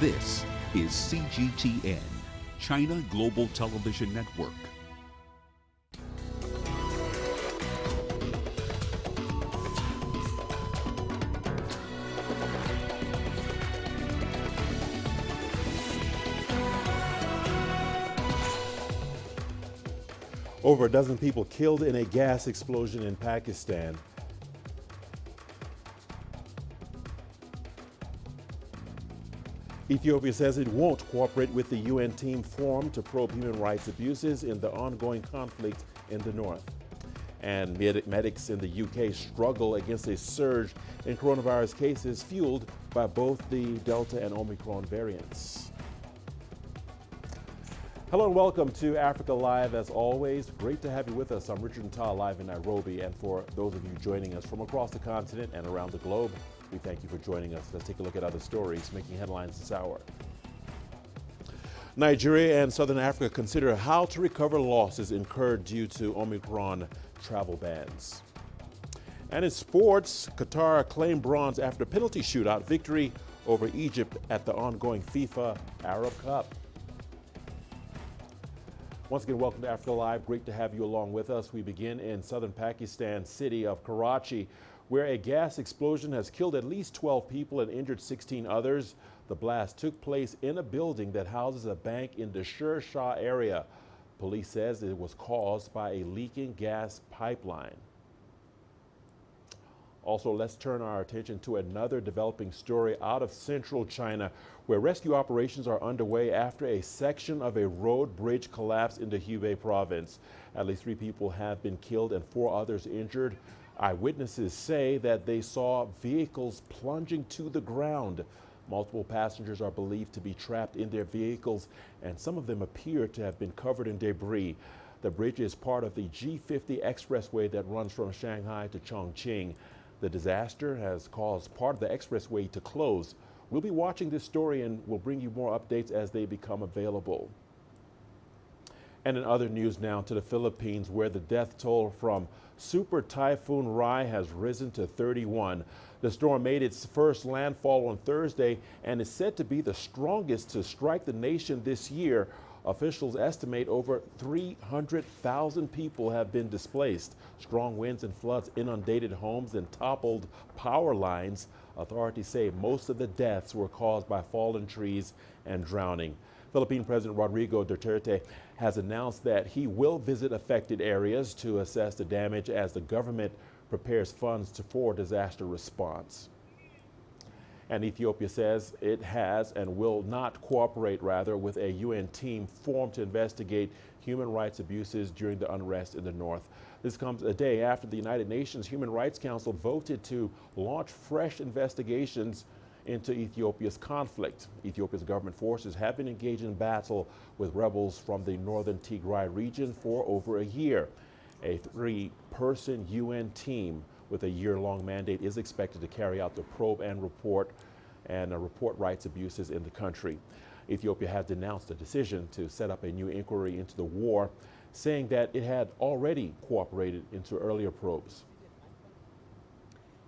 This is CGTN, China Global Television Network. Over a dozen people killed in a gas explosion in Pakistan. Ethiopia says it won't cooperate with the UN team formed to probe human rights abuses in the ongoing conflict in the north. And medics in the UK struggle against a surge in coronavirus cases fueled by both the Delta and Omicron variants. Hello and welcome to Africa Live. As always, great to have you with us. I'm Richard Nta, live in Nairobi, and for those of you joining us from across the continent and around the globe, we thank you for joining us. Let's take a look at other stories making headlines this hour. Nigeria and Southern Africa consider how to recover losses incurred due to Omicron travel bans. And in sports, Qatar claimed bronze after penalty shootout victory over Egypt at the ongoing FIFA Arab Cup. Once again, welcome to Africa Live. Great to have you along with us. We begin in southern Pakistan city of Karachi, where a gas explosion has killed at least 12 people and injured 16 others. The blast took place in a building that houses a bank in the Sher Shah area. Police says it was caused by a leaking gas pipeline. Also, let's turn our attention to another developing story out of central China, where rescue operations are underway after a section of a road bridge collapsed in the Hubei province. At least 3 people have been killed and 4 others injured. Eyewitnesses say that they saw vehicles plunging to the ground. Multiple passengers are believed to be trapped in their vehicles, and some of them appear to have been covered in debris. The bridge is part of the G50 expressway that runs from Shanghai to Chongqing. The disaster has caused part of the expressway to close. We'll be watching this story and we'll bring you more updates as they become available. And in other news now to the Philippines, where the death toll from Super Typhoon Rai has risen to 31. The storm made its first landfall on Thursday and is said to be the strongest to strike the nation this year. Officials estimate over 300,000 people have been displaced. Strong winds and floods inundated homes and toppled power lines. Authorities say most of the deaths were caused by fallen trees and drowning. Philippine President Rodrigo Duterte has announced that he will visit affected areas to assess the damage as the government prepares funds for disaster response. And Ethiopia says it has and will not cooperate, with a UN team formed to investigate human rights abuses during the unrest in the north. This comes a day after the United Nations Human Rights Council voted to launch fresh investigations into Ethiopia's conflict. Ethiopia's government forces have been engaged in battle with rebels from the northern Tigray region for over a year. A 3-person UN team with a year-long mandate is expected to carry out the probe and report rights abuses in the country. Ethiopia has denounced the decision to set up a new inquiry into the war, saying that it had already cooperated into earlier probes.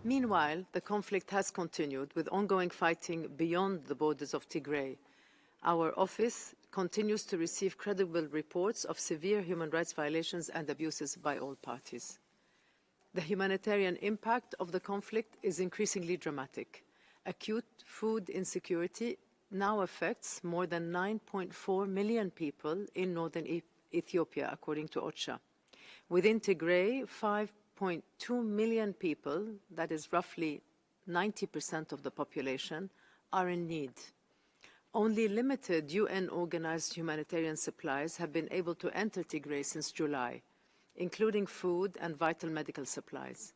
Meanwhile, the conflict has continued with ongoing fighting beyond the borders of Tigray. Our office continues to receive credible reports of severe human rights violations and abuses by all parties. The humanitarian impact of the conflict is increasingly dramatic. Acute food insecurity now affects more than 9.4 million people in northern Ethiopia, according to OCHA. Within Tigray, 5.2 million people, that is roughly 90% of the population, are in need. Only limited UN-organized humanitarian supplies have been able to enter Tigray since July, including food and vital medical supplies.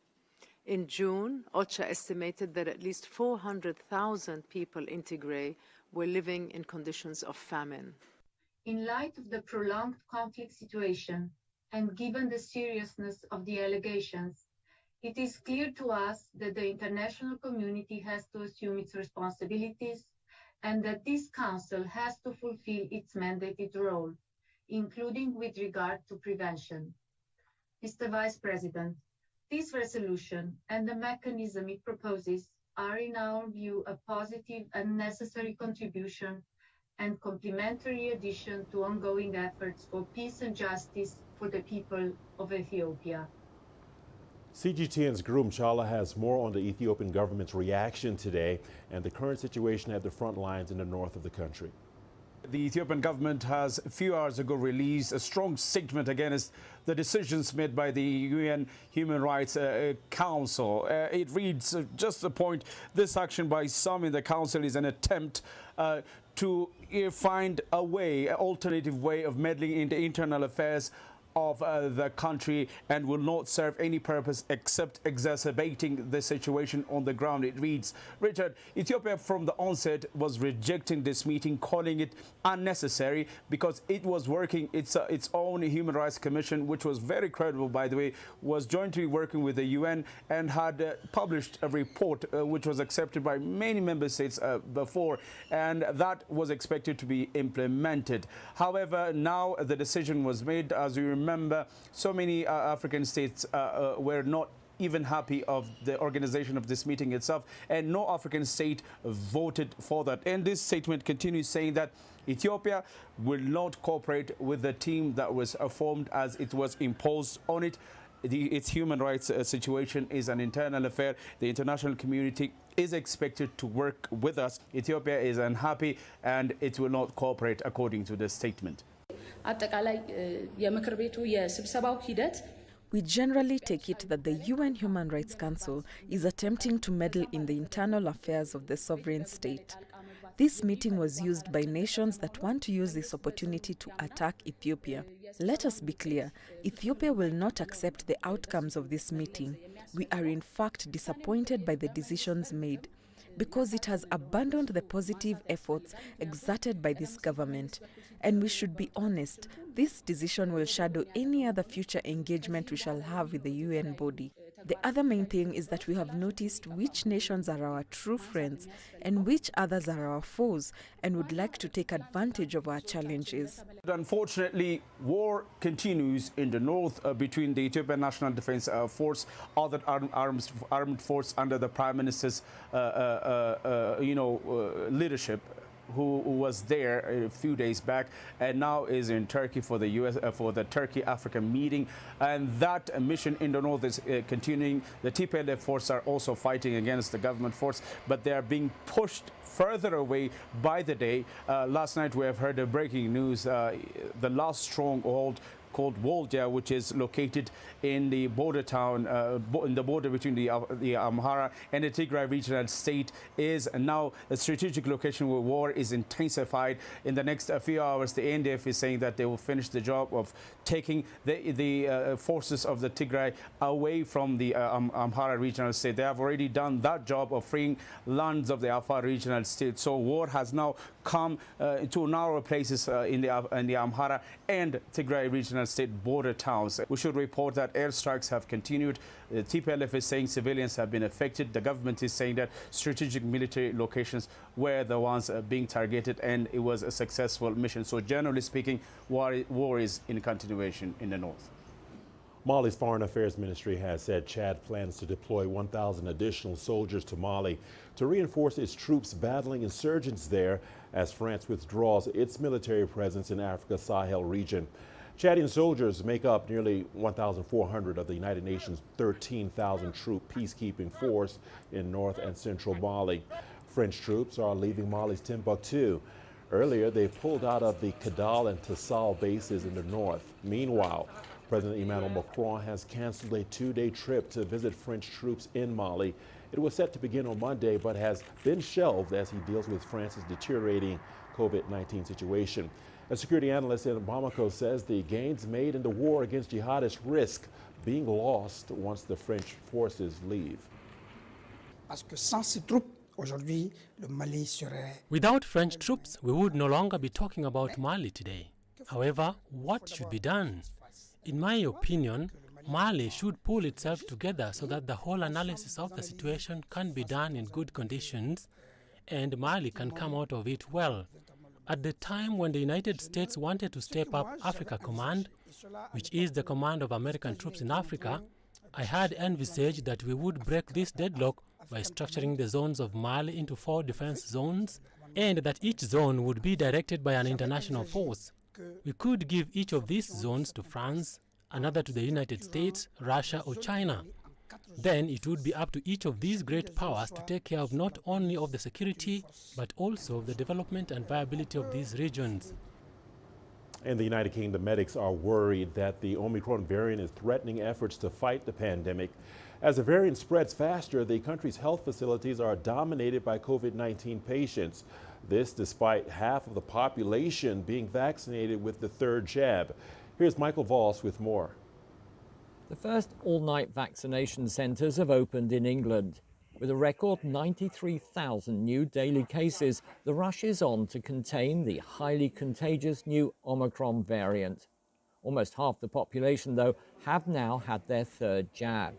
In June, OCHA estimated that at least 400,000 people in Tigray were living in conditions of famine. In light of the prolonged conflict situation and given the seriousness of the allegations, it is clear to us that the international community has to assume its responsibilities and that this Council has to fulfill its mandated role, including with regard to prevention. Mr. Vice President, this resolution and the mechanism it proposes are in our view a positive and necessary contribution and complementary addition to ongoing efforts for peace and justice for the people of Ethiopia. CGTN's Groom Chala has more on the Ethiopian government's reaction today and the current situation at the front lines in the north of the country. The Ethiopian government has a few hours ago released a strong statement against the decisions made by the UN Human Rights Council. It reads, just a point, this action by some in the council is an attempt to find a way, an alternative way of meddling into internal affairs of the country and will not serve any purpose except exacerbating the situation on the ground. It reads, Richard, Ethiopia from the onset was rejecting this meeting, calling it unnecessary because it was working its own Human Rights Commission, which was very credible, by the way, was jointly working with the UN and had published a report which was accepted by many member states before, and that was expected to be implemented. However, now the decision was made. As you remember, so many African states were not even happy of the organization of this meeting itself, and no African state voted for that. And this statement continues saying that Ethiopia will not cooperate with the team that was formed as it was imposed on it. Its human rights situation is an internal affair. The international community is expected to work with us. Ethiopia is unhappy and it will not cooperate, according to the statement. We generally take it that the UN Human Rights Council is attempting to meddle in the internal affairs of the sovereign state. This meeting was used by nations that want to use this opportunity to attack Ethiopia. Let us be clear, Ethiopia will not accept the outcomes of this meeting. We are in fact disappointed by the decisions made, because it has abandoned the positive efforts exerted by this government. And we should be honest, this decision will shadow any other future engagement we shall have with the UN body. The other main thing is that we have noticed which nations are our true friends and which others are our foes and would like to take advantage of our challenges. Unfortunately, war continues in the north between the Ethiopian National Defense Force, other armed force under the Prime Minister's leadership, who was there a few days back and now is in Turkey for the for the Turkey-Africa meeting, and that mission in the north is continuing. The TPLF force are also fighting against the government force, but they are being pushed further away by the day. Last night we have heard the breaking news, the last stronghold called Waldia, which is located in the border town, in the border between the Amhara and the Tigray regional state, is now a strategic location where war is intensified. In the next few hours, the NDF is saying that they will finish the job of taking the forces of the Tigray away from the Amhara regional state. They have already done that job of freeing lands of the Afar regional state. So war has now come to narrow places in the Amhara and Tigray regional state border towns. We should report that airstrikes have continued. The TPLF is saying civilians have been affected. The government is saying that strategic military locations were the ones being targeted, and it was a successful mission. So generally speaking, war is in continuation in the north. Mali's Foreign Affairs Ministry has said Chad plans to deploy 1,000 additional soldiers to Mali to reinforce its troops battling insurgents there as France withdraws its military presence in Africa's Sahel region. Chadian soldiers make up nearly 1,400 of the United Nations' 13,000 troop peacekeeping force in north and central Mali. French troops are leaving Mali's Timbuktu. Earlier, they pulled out of the Kidal and Tassal bases in the north. Meanwhile, President Emmanuel Macron has canceled a two-day trip to visit French troops in Mali. It was set to begin on Monday, but has been shelved as he deals with France's deteriorating COVID-19 situation. A security analyst in Bamako says the gains made in the war against jihadists risk being lost once the French forces leave. Without French troops, we would no longer be talking about Mali today. However, what should be done? In my opinion, Mali should pull itself together so that the whole analysis of the situation can be done in good conditions and Mali can come out of it well. At the time when the United States wanted to step up Africa Command, which is the command of American troops in Africa, I had envisaged that we would break this deadlock by structuring the zones of Mali into 4 defense zones, and that each zone would be directed by an international force. We could give each of these zones to France, another to the United States, Russia or China. Then it would be up to each of these great powers to take care of not only of the security, but also of the development and viability of these regions. In the United Kingdom, medics are worried that the Omicron variant is threatening efforts to fight the pandemic. As the variant spreads faster, the country's health facilities are dominated by COVID-19 patients. This despite half of the population being vaccinated with the 3rd jab. Here's Michael Voss with more. The first all-night vaccination centres have opened in England. With a record 93,000 new daily cases, the rush is on to contain the highly contagious new Omicron variant. Almost half the population, though, have now had their 3rd jab.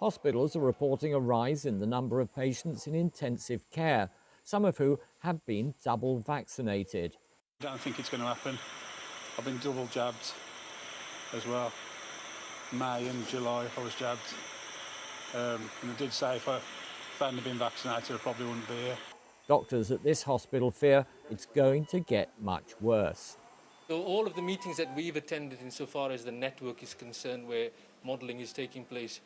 Hospitals are reporting a rise in the number of patients in intensive care, some of who have been double vaccinated. I don't think it's going to happen. I've been double jabbed as well. May and July I was jabbed. And I did say if I hadn't been vaccinated, I probably wouldn't be here. Doctors at this hospital fear it's going to get much worse. So all of the meetings that we've attended insofar as the network is concerned, where modelling is taking place,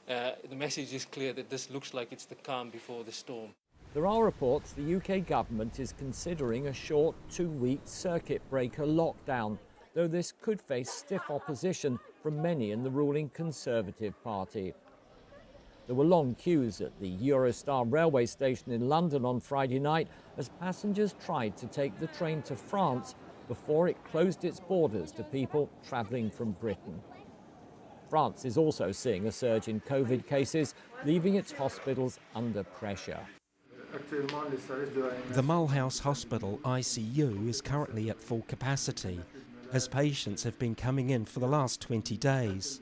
the message is clear that this looks like it's the calm before the storm. There are reports the UK government is considering a short 2-week circuit breaker lockdown, though this could face stiff opposition from many in the ruling Conservative Party. There were long queues at the Eurostar railway station in London on Friday night as passengers tried to take the train to France before it closed its borders to people travelling from Britain. France is also seeing a surge in COVID cases, leaving its hospitals under pressure. The Mulhouse Hospital ICU is currently at full capacity, as patients have been coming in for the last 20 days.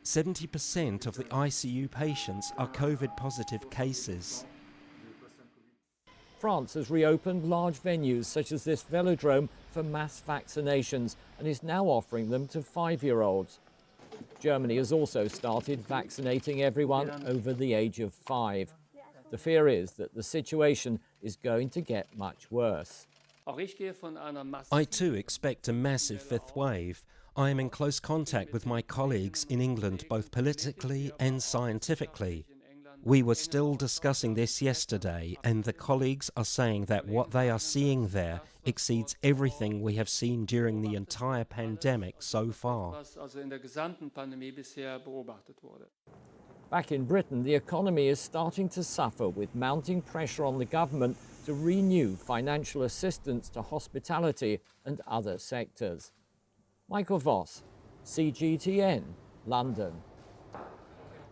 70% of the ICU patients are COVID-positive cases. France has reopened large venues such as this velodrome for mass vaccinations and is now offering them to 5-year-olds. Germany has also started vaccinating everyone over the age of 5. The fear is that the situation is going to get much worse. I too expect a massive 5th wave. I am in close contact with my colleagues in England, both politically and scientifically. We were still discussing this yesterday, and the colleagues are saying that what they are seeing there exceeds everything we have seen during the entire pandemic so far. Back in Britain, the economy is starting to suffer with mounting pressure on the government to renew financial assistance to hospitality and other sectors. Michael Voss, CGTN, London.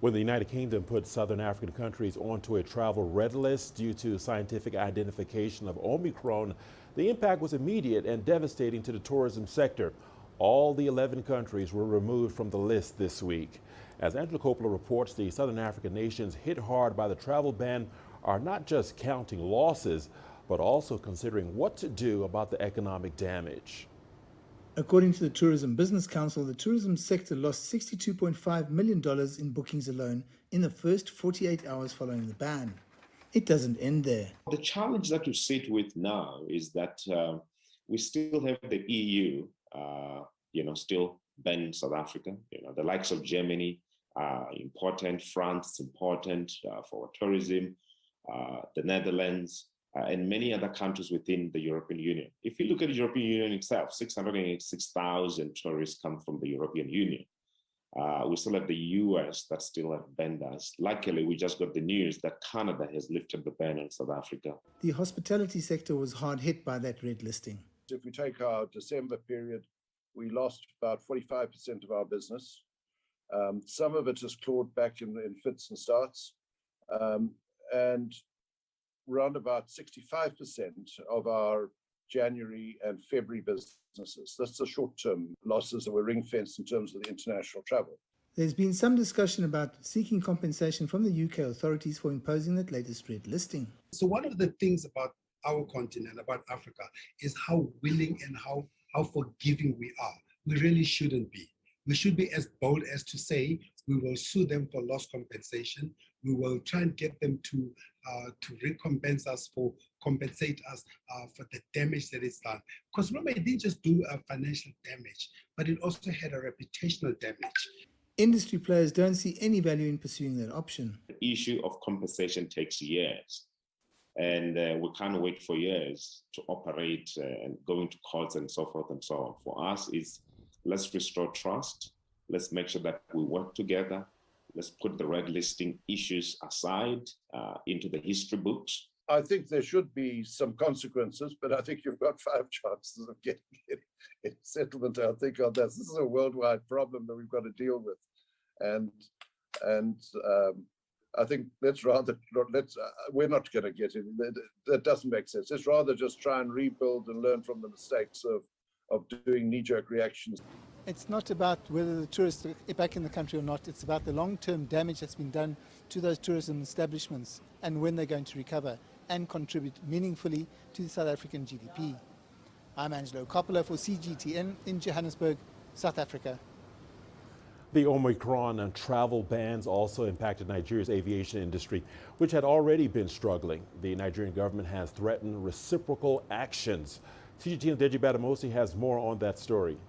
When the United Kingdom put southern African countries onto a travel red list due to scientific identification of Omicron, the impact was immediate and devastating to the tourism sector. All the 11 countries were removed from the list this week. As Angela Coppola reports, the southern African nations hit hard by the travel ban are not just counting losses, but also considering what to do about the economic damage. According to the Tourism Business Council, the tourism sector lost $62.5 million in bookings alone in the first 48 hours following the ban. It doesn't end there. The challenge that we sit with now is that we still have the EU, still banning South Africa. The likes of Germany are important, France is important for tourism, the Netherlands, and many other countries within the European Union. If you look at the European Union itself, 686,000 tourists come from the European Union. We still have the US that still have banned us. Luckily, we just got the news that Canada has lifted the ban on South Africa. The hospitality sector was hard hit by that red listing. If we take our December period, we lost about 45% of our business. Some of it has clawed back in fits and starts. And around about 65% of our January and February businesses. That's the short-term losses that were ring-fenced in terms of the international travel. There's been some discussion about seeking compensation from the UK authorities for imposing that latest red listing. So one of the things about our continent, about Africa, is how willing and how forgiving we are. We really shouldn't be. we should be as bold as to say we will sue them for loss compensation. We will try and get them to compensate us for the damage that is done. Because remember, it didn't just do financial damage, but it also had a reputational damage. Industry players don't see any value in pursuing that option. The issue of compensation takes years, and we can't wait for years to operate and go into courts and so forth and so on. For us, is let's restore trust. Let's make sure that we work together. Let's put the red listing issues aside into the history books. I think there should be some consequences, but I think you've got 5 chances of getting a settlement, I think, on this. This is a worldwide problem that we've got to deal with. And I think we're not going to get it. That doesn't make sense. Let's rather just try and rebuild and learn from the mistakes of doing knee-jerk reactions. It's not about whether the tourists are back in the country or not. It's about the long-term damage that's been done to those tourism establishments and when they're going to recover and contribute meaningfully to the South African GDP. I'm Angelo Coppola for CGTN in Johannesburg, South Africa. The Omicron and travel bans also impacted Nigeria's aviation industry, which had already been struggling. The Nigerian government has threatened reciprocal actions. CGTN's Deji Badamosi has more on that story.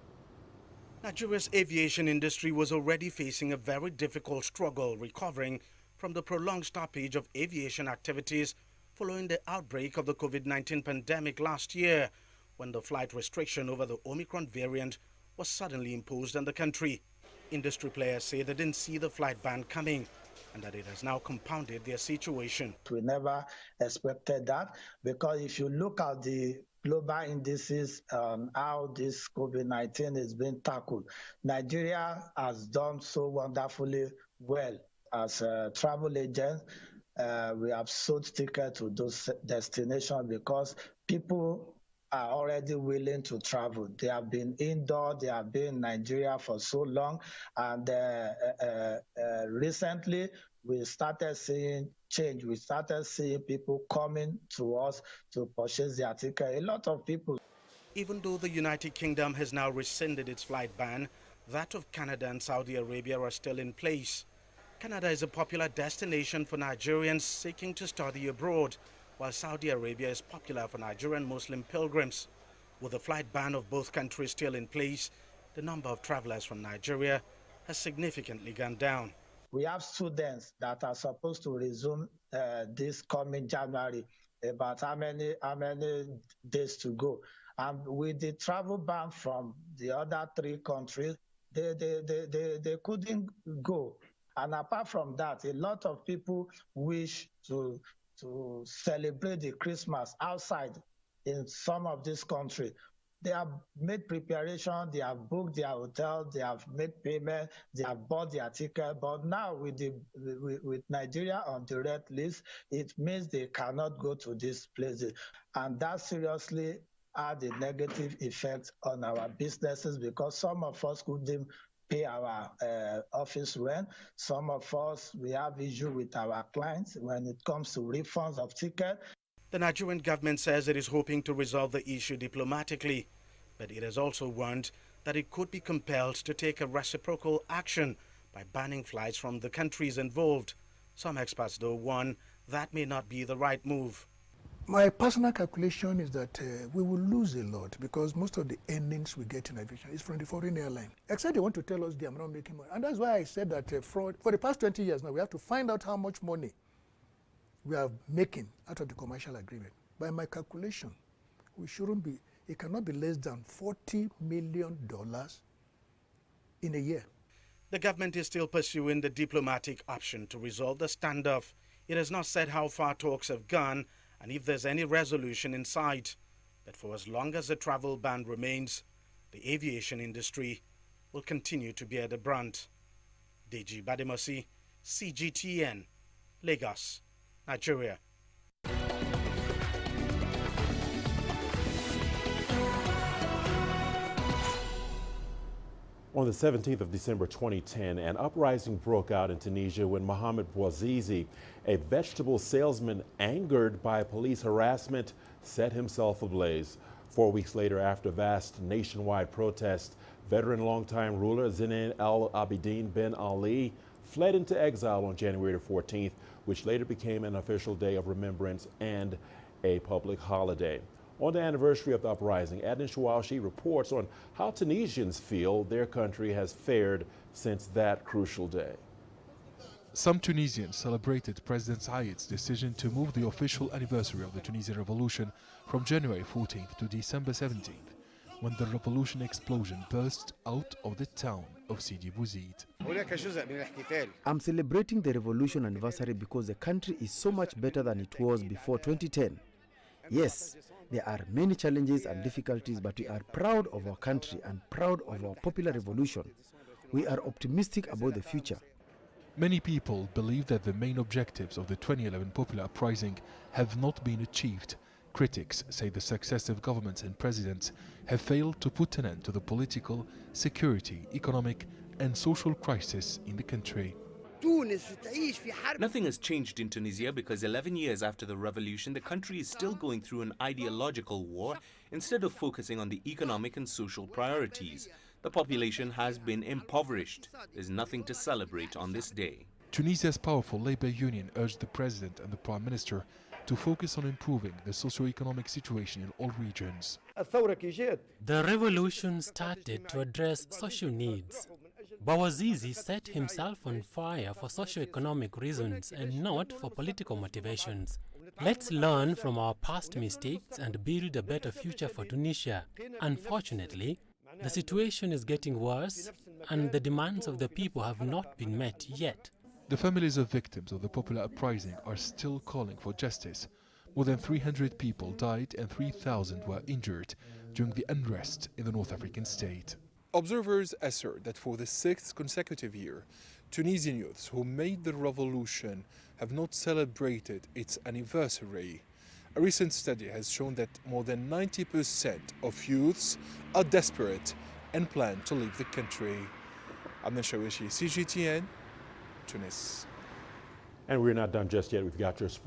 Nigeria's aviation industry was already facing a very difficult struggle recovering from the prolonged stoppage of aviation activities following the outbreak of the COVID-19 pandemic last year, when the flight restriction over the Omicron variant was suddenly imposed on the country. Industry players say they didn't see the flight ban coming and that it has now compounded their situation. We never expected that, because if you look at the global indices on how this COVID-19 is being tackled, Nigeria has done so wonderfully well. As a travel agent, we have sold tickets to those destinations because people are already willing to travel. They have been indoor, they have been in Nigeria for so long, and recently we started seeing change. We started seeing people coming to us to purchase their ticket. A lot of people. Even though the United Kingdom has now rescinded its flight ban, that of Canada and Saudi Arabia are still in place. Canada is a popular destination for Nigerians seeking to study abroad, while Saudi Arabia is popular for Nigerian Muslim pilgrims. With the flight ban of both countries still in place, the number of travelers from Nigeria has significantly gone down. We have students that are supposed to resume this coming January, about how many days to go. And with the travel ban from the other 3 countries, they couldn't go. And apart from that, a lot of people wish to celebrate the Christmas outside in some of these countries. They have made preparation, they have booked their hotel, they have made payment, they have bought their ticket. But now with Nigeria on the red list, it means they cannot go to these places. And that seriously had a negative effect on our businesses, because some of us couldn't pay our office rent. Some of us, we have issue with our clients when it comes to refunds of tickets. The Nigerian government says it is hoping to resolve the issue diplomatically, but it has also warned that it could be compelled to take a reciprocal action by banning flights from the countries involved. Some experts, though, warn that may not be the right move. My personal calculation is that we will lose a lot, because most of the earnings we get in aviation is from the foreign airline. Except they want to tell us they are not making money. And that's why I said that for the past 20 years now, we have to find out how much money we are making out of the commercial agreement. By my calculation, it cannot be less than $40 million in a year. The government is still pursuing the diplomatic option to resolve the standoff. It has not said how far talks have gone and if there's any resolution in sight. But for as long as the travel ban remains, the aviation industry will continue to bear the brunt. Deji Badamosi, CGTN, Lagos, Nigeria. On the 17th of December 2010, an uprising broke out in Tunisia when Mohamed Bouazizi, a vegetable salesman angered by police harassment, set himself ablaze. 4 weeks later, after vast nationwide protests, Veteran longtime ruler Zine Al Abidine Ben Ali fled into exile on January 14th, which later became an official day of remembrance and a public holiday. On the anniversary of the uprising, Adnan Chouachi reports on how Tunisians feel their country has fared since that crucial day. Some Tunisians celebrated President Said's decision to move the official anniversary of the Tunisian Revolution from January 14th to December 17th, when the revolution explosion burst out of the town of Sidi Bouzid. I'm celebrating the revolution anniversary because the country is so much better than it was before 2010. Yes, there are many challenges and difficulties, but we are proud of our country and proud of our popular revolution. We are optimistic about the future. Many people believe that the main objectives of the 2011 popular uprising have not been achieved. Critics say the successive governments and presidents have failed to put an end to the political, security, economic and social crisis in the country. Nothing has changed in Tunisia because 11 years after the revolution, the country is still going through an ideological war instead of focusing on the economic and social priorities. The population has been impoverished. There's nothing to celebrate on this day. Tunisia's powerful labor union urged the president and the prime minister to focus on improving the socio-economic situation in all regions. The revolution started to address social needs. Bouazizi set himself on fire for socio-economic reasons and not for political motivations. Let's learn from our past mistakes and build a better future for Tunisia. Unfortunately, the situation is getting worse and the demands of the people have not been met yet. The families of victims of the popular uprising are still calling for justice. More than 300 people died and 3,000 were injured during the unrest in the North African state. Observers assert that for the 6th consecutive year, Tunisian youths who made the revolution have not celebrated its anniversary. A recent study has shown that more than 90% of youths are desperate and plan to leave the country. Adnan Chouachi, CGTN, Tunis. And we're not done just yet. We've got your sports.